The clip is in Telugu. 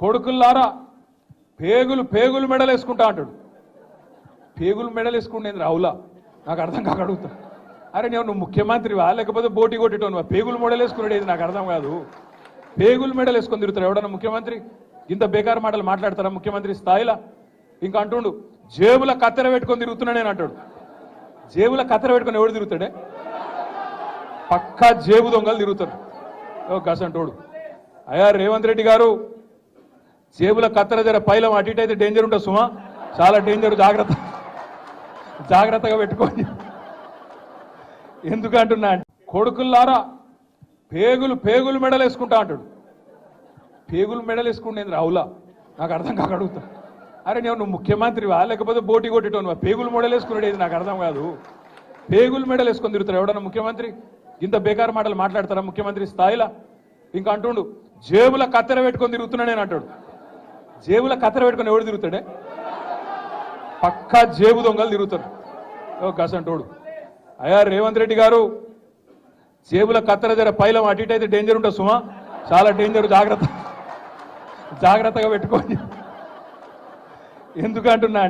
కొడుకుల్లారా పేగులు పేగులు మెడలు వేసుకుంటా అంటాడు. పేగులు మెడలు వేసుకుంటేంది రావులా? నాకు అర్థం కాక అడుగుతా. అరే నువ్వు ముఖ్యమంత్రివా లేకపోతే బోటి కొట్టేటోనువా? పేగులు మెడలు వేసుకున్నాడు ఏది నాకు అర్థం కాదు. పేగులు మెడలు వేసుకొని తిరుగుతారు ఎవడన్నా ముఖ్యమంత్రి? ఇంత బేకారు మాటలు మాట్లాడతారా ముఖ్యమంత్రి స్థాయిలో? ఇంకా అంటుండు జేబుల కత్తెర పెట్టుకొని తిరుగుతున్నా నేను అంటాడు. జేబుల కత్తెర పెట్టుకొని ఎవడు తిరుగుతాడే? పక్కా జేబు దొంగలు తిరుగుతారు. గసంటోడు అయ్యా రేవంత్ రెడ్డి గారు, జేబుల కత్తెర జర పైలం అటు ఇటు అయితే డేంజర్ ఉంటుంది సుమా, చాలా డేంజర్, జాగ్రత్తగా పెట్టుకోండి. ఎందుకంటున్నా కొడుకుల్లారా పేగులు పేగులు మెడలు వేసుకుంటా అంటాడు. పేగులు మెడలు వేసుకుంటేంది రావులా? నాకు అర్థం కాక అడుగుతా. అరే నువ్వు ముఖ్యమంత్రివా లేకపోతే బోటి కొట్టేటోనువా? పేగులు మెడలు వేసుకున్నాడు ఏది నాకు అర్థం కాదు. పేగులు మెడలు వేసుకొని తిరుగుతారు ఎవడన్నా ముఖ్యమంత్రి? ఇంత బేకారు మాటలు మాట్లాడతారా ముఖ్యమంత్రి స్థాయిలో? ఇంకా అంటుండు జేబుల కత్తెర పెట్టుకొని తిరుగుతున్నా నేను అంటాడు. జేబుల కత్తెర పెట్టుకొని ఎవడు తిరుగుతాడే? పక్కా జేబు దొంగలు తిరుగుతారు. గసంటోడు అయ్యా రేవంత్ రెడ్డి గారు, జేబుల కత్తెర జర పైలం అటు ఇటు అయితే డేంజర్ ఉంటుంది సుమా, చాలా డేంజర్, జాగ్రత్తగా పెట్టుకోండి. ఎందుకంటున్నా